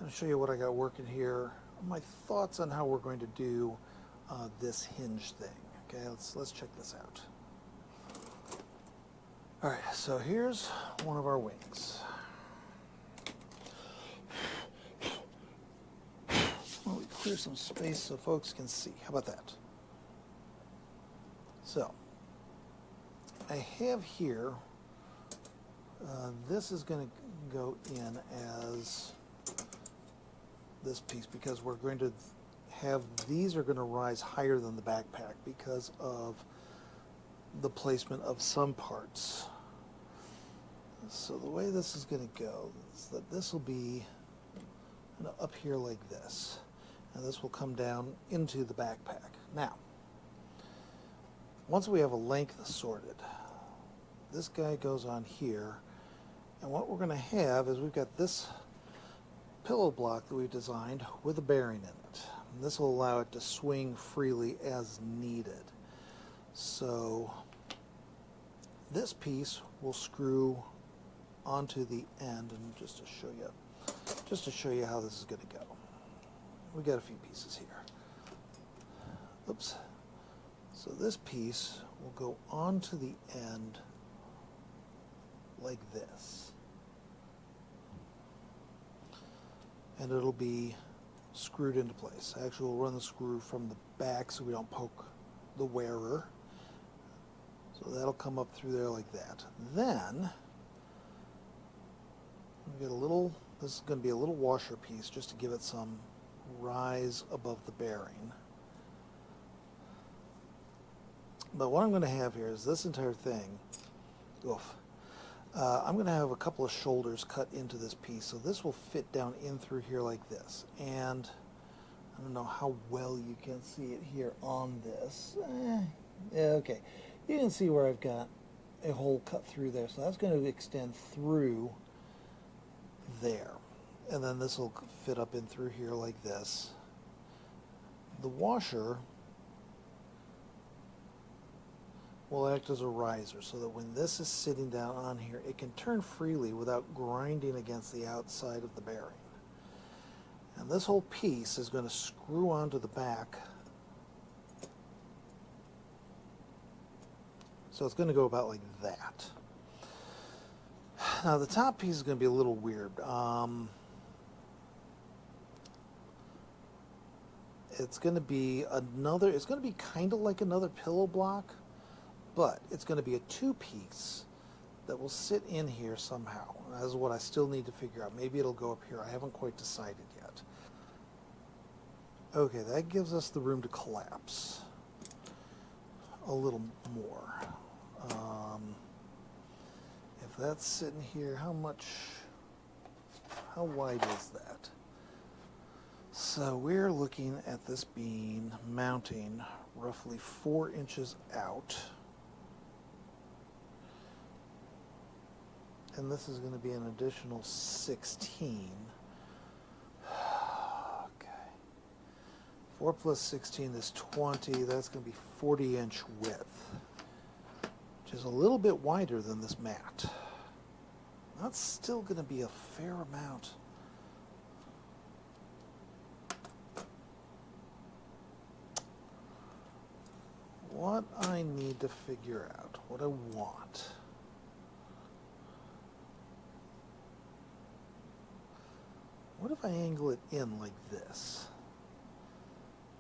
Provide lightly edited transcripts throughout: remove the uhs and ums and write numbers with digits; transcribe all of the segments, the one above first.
going to show you what I got working here. My thoughts on how we're going to do this hinge thing. Okay, let's check this out. All right, so here's one of our wings. Well, we clear some space so folks can see. How about that? So I have here, this is going to go in as this piece because we're going to have, these are going to rise higher than the backpack because of the placement of some parts. So the way this is going to go is that this will be up here like this, and this will come down into the backpack. Now, once we have a length sorted, this guy goes on here, and what we're going to have is we've got this pillow block that we've designed with a bearing in it. And this will allow it to swing freely as needed. So this piece will screw onto the end, and just to show you how this is going to go. We got a few pieces here. Oops. So this piece will go onto the end like this. And it'll be screwed into place. Actually, we'll run the screw from the back so we don't poke the wearer. So that'll come up through there like that. Then, we get a little, this is going to be a little washer piece just to give it some rise above the bearing. But what I'm going to have here is this entire thing, I'm going to have a couple of shoulders cut into this piece, so this will fit down in through here like this. And I don't know how well you can see it here on this. Yeah, okay. You can see where I've got a hole cut through there, so that's going to extend through there. And then this will fit up in through here like this. The washer will act as a riser so that when this is sitting down on here, it can turn freely without grinding against the outside of the bearing. And this whole piece is going to screw onto the back. So it's going to go about like that. Now the top piece is going to be a little weird. It's going to be kind of like another pillow block, but it's going to be a two-piece that will sit in here somehow. That is what I still need to figure out. Maybe it'll go up here. I haven't quite decided yet. Okay, that gives us the room to collapse a little more. If that's sitting here, how wide is that? So we're looking at this being mounting roughly 4 inches out. And this is going to be an additional 16. Okay. 4 plus 16 is 20. That's going to be 40-inch width, which is a little bit wider than this mat. That's still going to be a fair amount. What I need to figure out, what I want. What if I angle it in like this?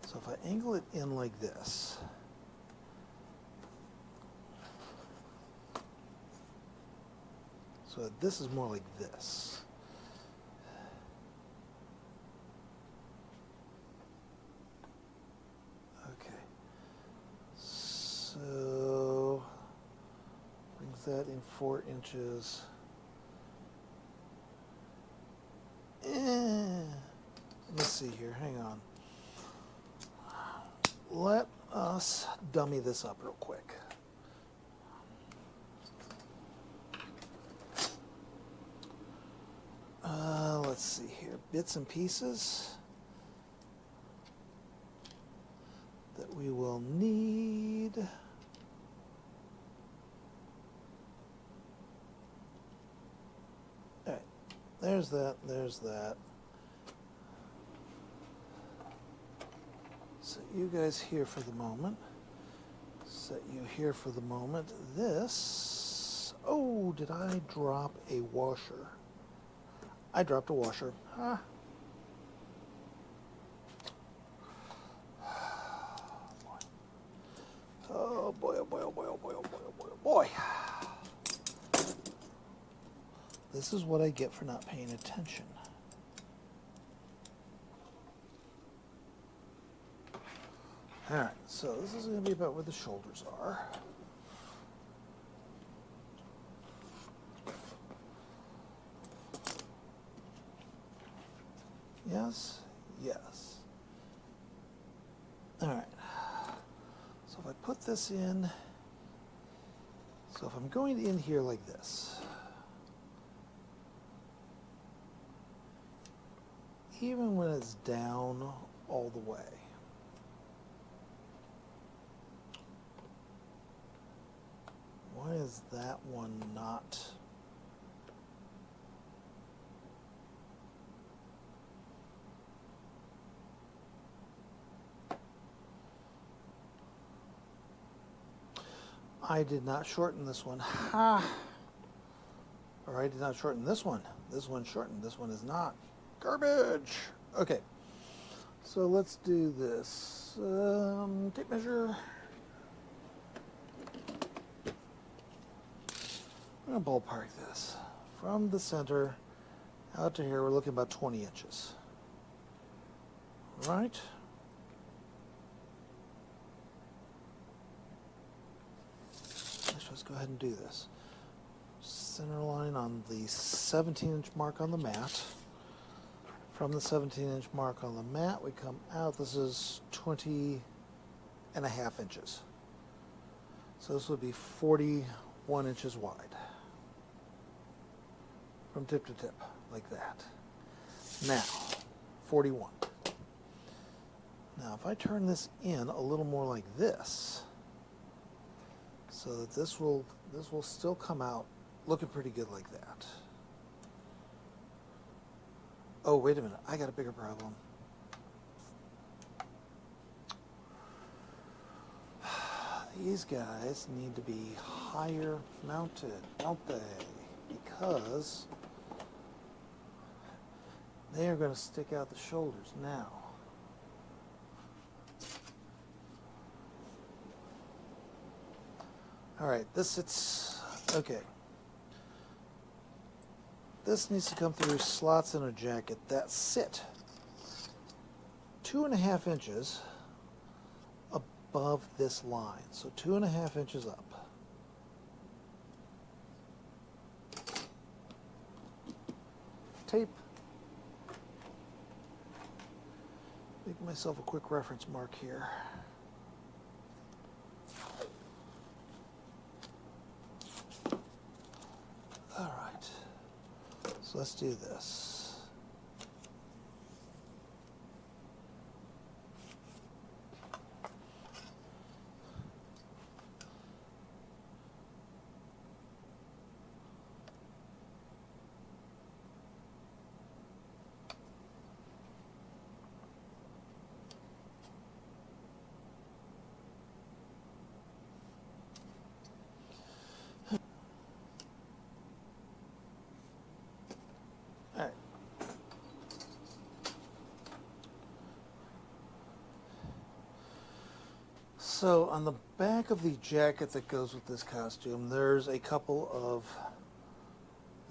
So if I angle it in like this, so this is more like this. Okay. So brings that in 4 inches. Let's see here, hang on. Let us dummy this up real quick. Let's see here, bits and pieces that we will need. All right, there's that, there's that. you guys here for the moment. Set you here for the moment. This, oh, did I drop a washer? I dropped a washer. Ah. Oh boy, oh boy, oh boy, oh boy, oh boy, oh boy, oh boy. This is what I get for not paying attention. Alright, so this is going to be about where the shoulders are. Yes, yes. Alright, so if I put this in, so if I'm going in here like this, even when it's down all the way, why is that one not? I did not shorten this one. Ha! Or I did not shorten this one. This one's shortened. This one is not. Garbage! Okay. So let's do this. Tape measure. I'm going to ballpark this. From the center out to here, we're looking about 20 inches. Right? Let's go ahead and do this. Center line on the 17-inch mark on the mat. From the 17-inch mark on the mat, we come out. This is 20 and a half inches. So this would be 41 inches wide. From tip to tip, like that. Now, 41. Now, if I turn this in a little more like this, so that this will still come out looking pretty good like that. Oh, wait a minute, I got a bigger problem. These guys need to be higher mounted, don't they? Because they are going to stick out the shoulders now. All right, it's okay. This needs to come through slots in a jacket that sit 2.5 inches above this line. So 2.5 inches up. Tape. Make myself a quick reference mark here. All right, so let's do this. All right. So on the back of the jacket that goes with this costume, there's a couple of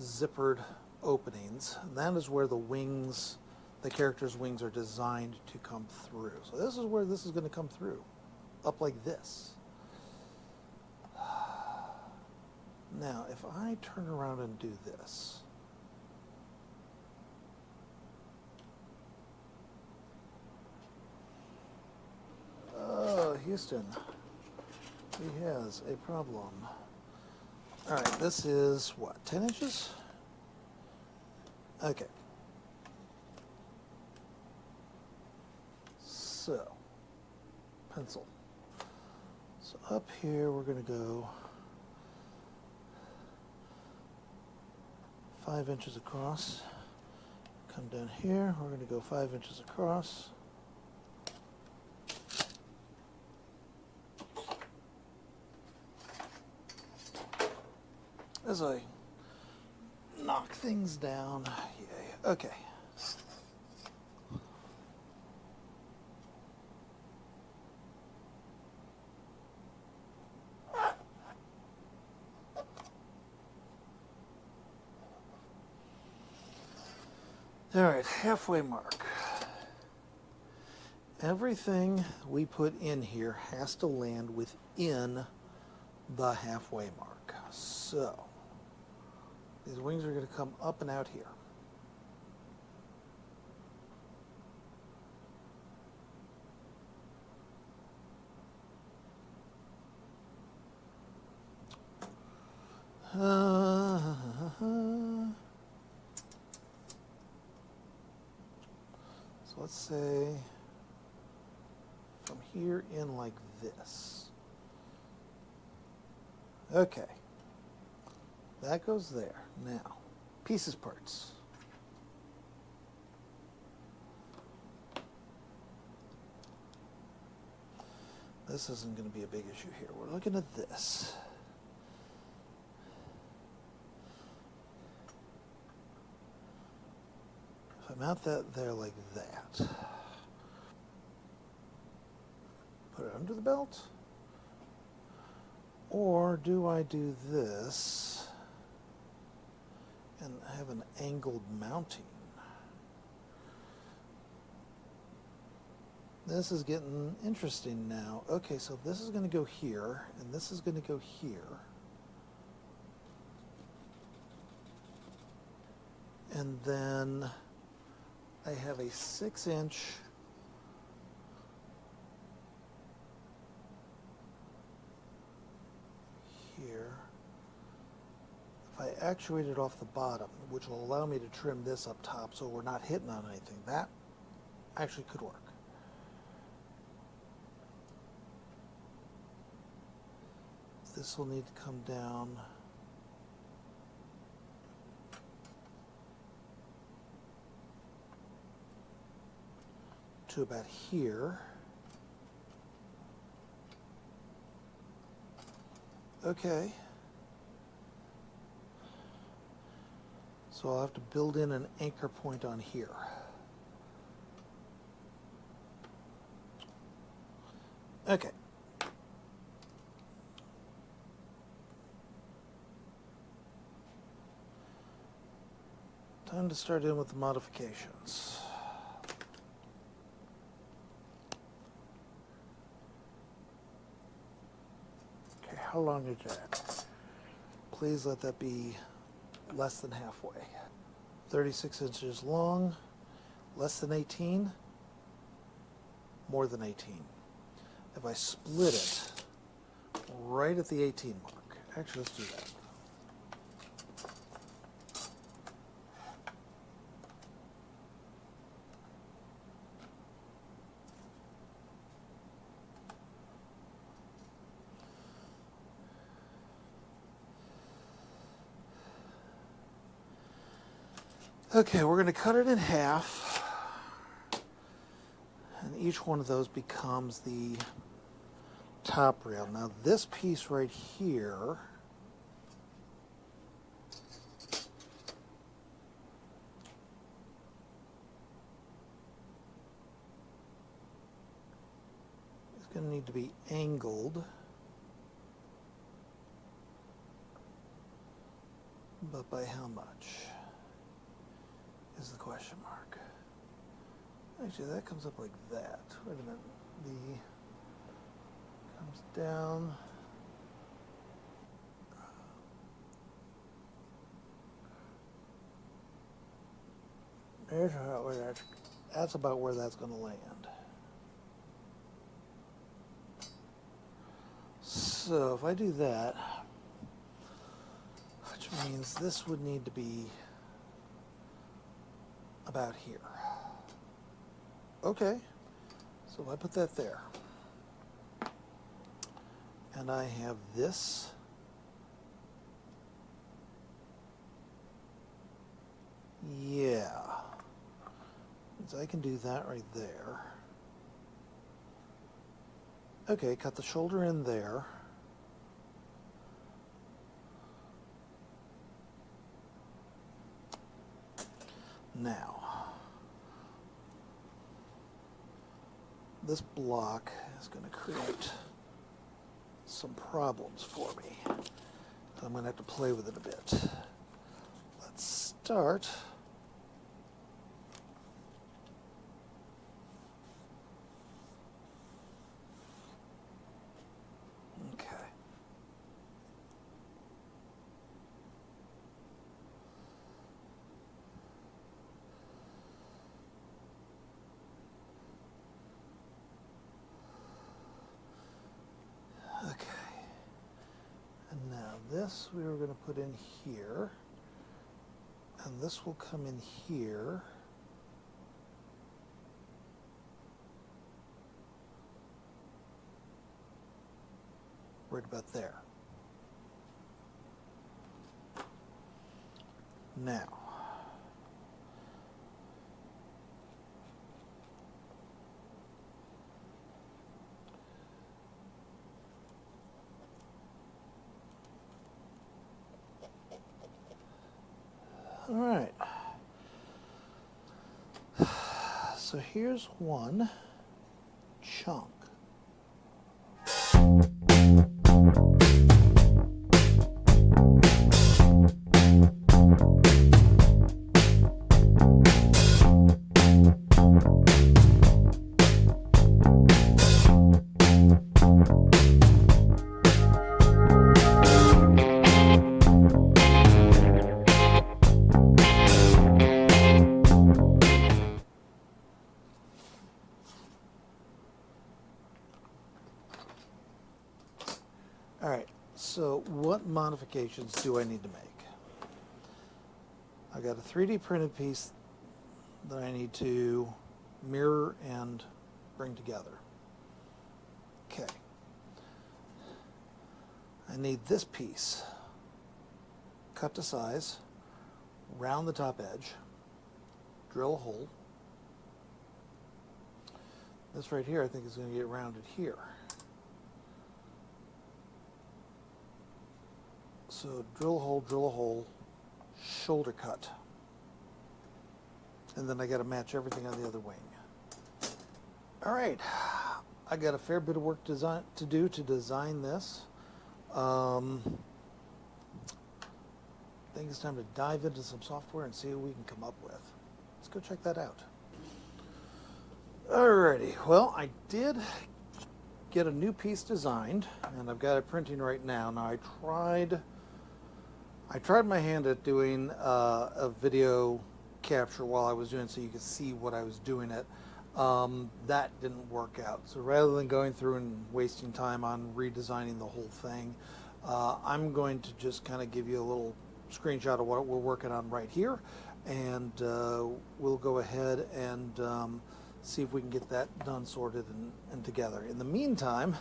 zippered openings. And that is where the wings, the character's wings, are designed to come through. So this is where this is going to come through, up like this. Now, if I turn around and do this, Houston, he has a problem. All right, this is what, 10 inches? Okay. So, pencil. So up here, we're going to go 5 inches across. Come down here, we're going to go 5 inches across. as I knock things down. Yay. Okay. All right, halfway mark. Everything we put in here has to land within the halfway mark. So, these wings are going to come up and out here. So let's say from here in like this. Okay. That goes there. Now, pieces parts. This isn't going to be a big issue here. We're looking at this. If I mount that there like that, put it under the belt, or do I do this and have an angled mounting? This is getting interesting now. Okay, so this is going to go here, and this is going to go here. And then I have a 6-inch here. If I actuate it off the bottom, which will allow me to trim this up top so we're not hitting on anything, that actually could work. This will need to come down to about here. Okay. So I'll have to build in an anchor point on here. Okay. Time to start in with the modifications. Okay, how long is that? Please let that be less than halfway. 36 inches long, less than 18, more than 18. If I split it right at the 18 mark, actually let's do that. Okay, we're going to cut it in half, and each one of those becomes the top rail. Now this piece right here is going to need to be angled, but by how much is the question mark. Actually, that comes up like that. Wait a minute. The comes down. There's where that's about where that's going to land. So if I do that, which means this would need to be about here. Okay, so if I put that there, and I have this, yeah, so I can do that right there. Okay, cut the shoulder in there. Now, this block is going to create some problems for me. I'm going to have to play with it a bit. Let's start. Okay. Okay. And now this we were going to put in here. And this will come in here. Right about there. Now, all right. So here's one chunk. All right, so what modifications do I need to make? I got a 3D printed piece that I need to mirror and bring together. Okay. I need this piece cut to size, round the top edge, drill a hole. This right here I think is going to get rounded here. So drill a hole, shoulder cut. And then I got to match everything on the other wing. All right, I got a fair bit of work to do to design this. I think it's time to dive into some software and see what we can come up with. Let's go check that out. Alrighty, well, I did get a new piece designed, and I've got it printing right now. Now I tried my hand at doing a video capture while I was doing it so you could see what I was doing it. That didn't work out. So rather than going through and wasting time on redesigning the whole thing, I'm going to just kind of give you a little screenshot of what we're working on right here, and we'll go ahead and see if we can get that done, sorted, and together. In the meantime,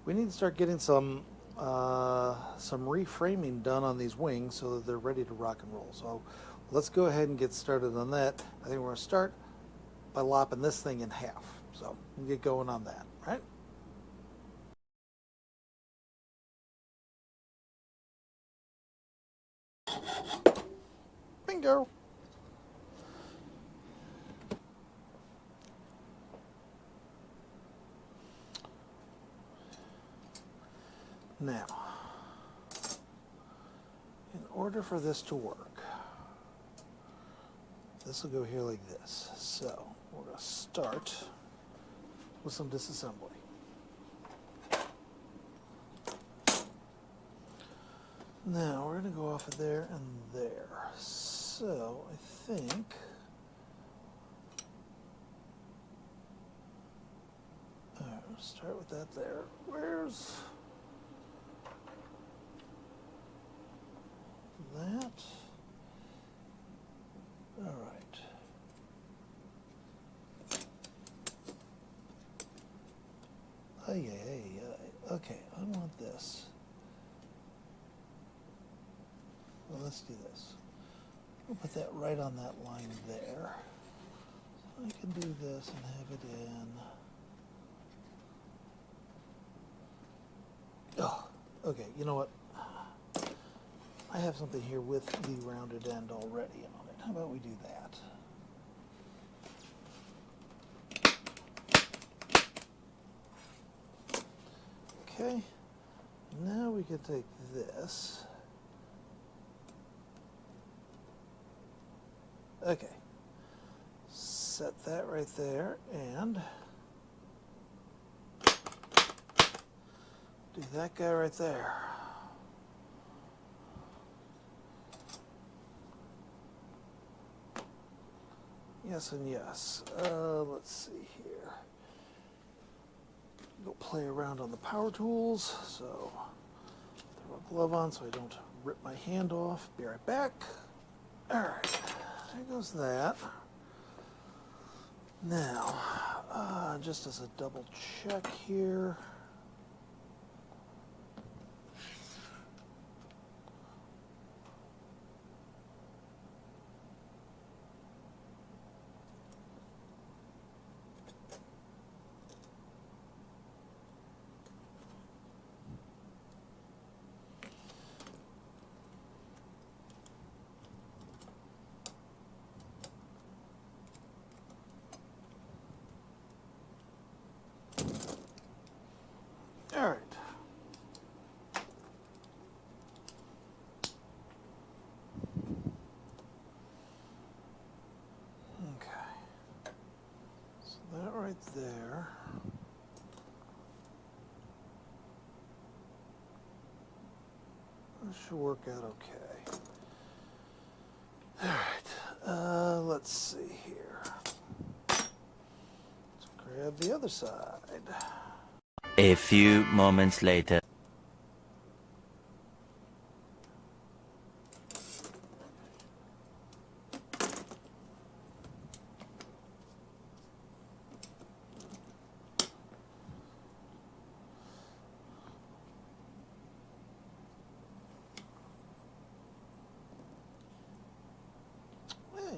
we need to start getting some reframing done on these wings so that they're ready to rock and roll. So let's go ahead and get started on that. I think we're going to start by lopping this thing in half. So we'll get going on that, right? Bingo! Now, in order for this to work, this will go here like this. So we're going to start with some disassembly. Now we're going to go off of there and there. So I think we'll start with that there. Where's that? All right. Okay, I want this. Well, let's do this. We'll put that right on that line there. I can do this and have it in. Oh, okay, you know what? I have something here with the rounded end already on it. How about we do that? Okay, now we can take this. Okay, set that right there and do that guy right there. Yes and yes. Let's see here. Go play around on the power tools. So throw a glove on so I don't rip my hand off. Be right back. All right, there goes that. Now, just as a double check here. All right. Okay. So that right there. That should work out okay. All right. Let's see here. Let's grab the other side. A few moments later.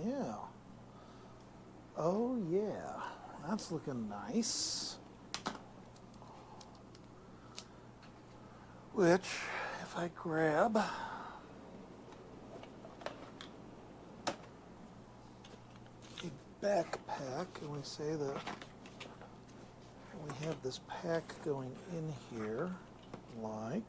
Yeah. Oh yeah, that's looking nice. Which, if I grab a backpack, and we say that we have this pack going in here, like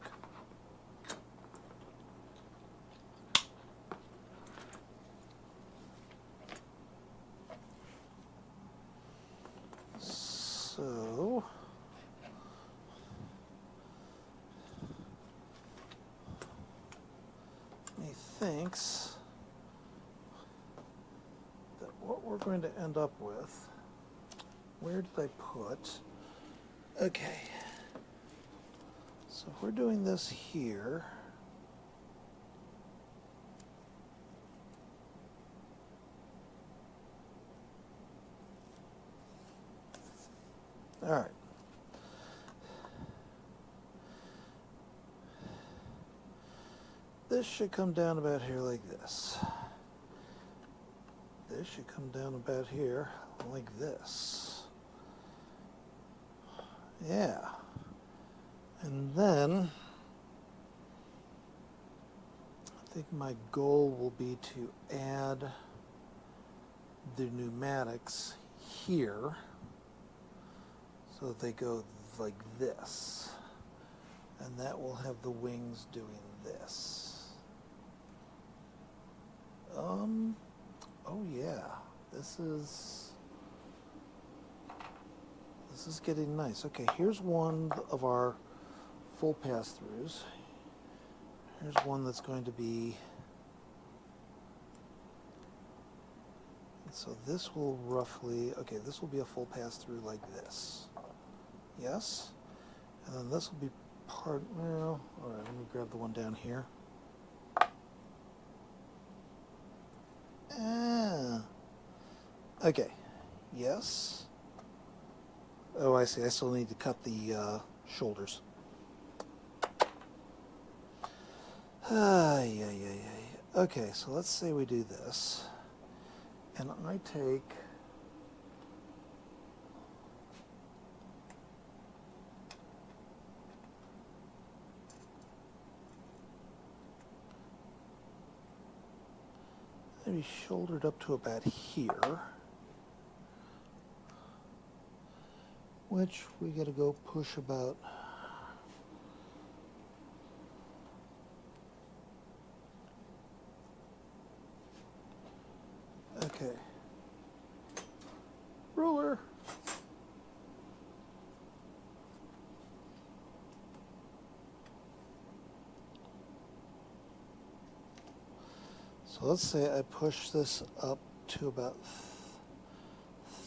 so. Thinks that what we're going to end up with, where did I put? Okay, so if we're doing this here, all right. This should come down about here like this. This should come down about here like this. Yeah. And then I think my goal will be to add the pneumatics here so that they go like this. And that will have the wings doing this. Oh yeah, this is getting nice. Okay, here's one of our full pass-throughs. Here's one that's going to be, so this will roughly, okay, this will be a full pass-through like this. Yes? And then this will be part, well, all right, let me grab the one down here. Okay, yes. Oh, I see, I still need to cut the shoulders. Yeah. Okay, so let's say we do this. And I take maybe shouldered up to about here, which we gotta go push about Okay. Ruler. So let's say I push this up to about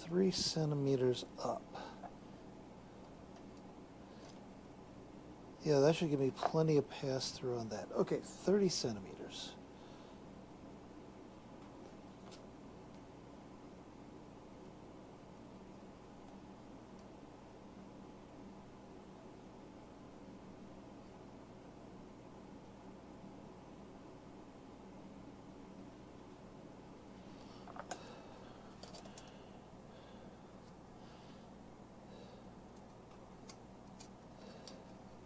3 centimeters up. Yeah, that should give me plenty of pass through on that. Okay, 30 centimeters.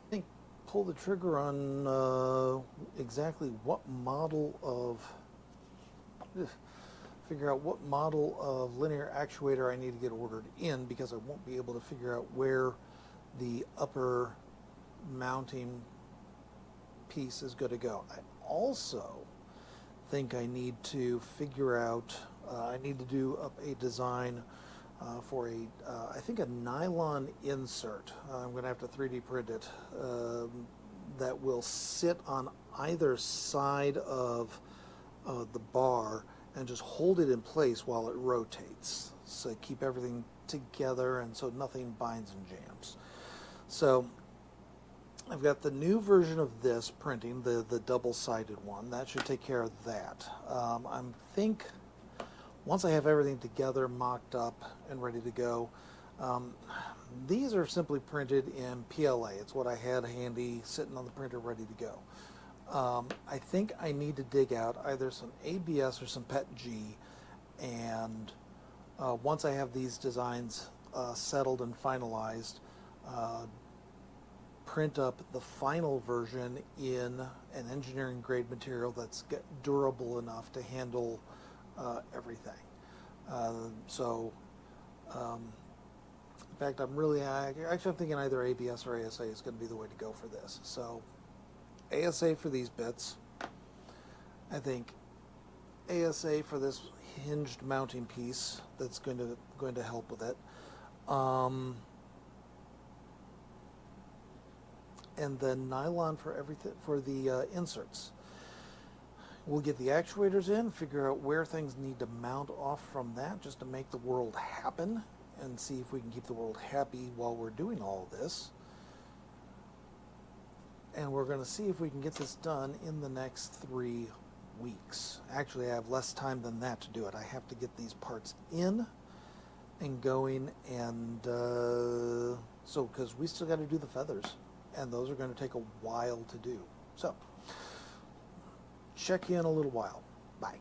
I think pull the trigger on exactly what model of figure out what model of linear actuator I need to get ordered in, because I won't be able to figure out where the upper mounting piece is going to go. I also think I need to figure out, I need to do up a design for I think a nylon insert. I'm going to have to 3D print it, that will sit on either side of the bar and just hold it in place while it rotates. So keep everything together and so nothing binds and jams. So I've got the new version of this printing, the double-sided one. That should take care of that. I think once I have everything together, mocked up, and ready to go, these are simply printed in PLA. It's what I had handy sitting on the printer ready to go. I think I need to dig out either some ABS or some PETG, and once I have these designs settled and finalized, print up the final version in an engineering grade material that's durable enough to handle everything. In fact, I'm thinking either ABS or ASA is going to be the way to go for this. So ASA for these bits. I think ASA for this hinged mounting piece that's going to help with it. And then nylon for everything for the inserts. We'll get the actuators in, figure out where things need to mount off from that just to make the world happen, and see if we can keep the world happy while we're doing all of this. And we're going to see if we can get this done in the next 3 weeks. Actually, I have less time than that to do it. I have to get these parts in and going, and so because we still got to do the feathers, and those are going to take a while to do. So check you in a little while. Bye.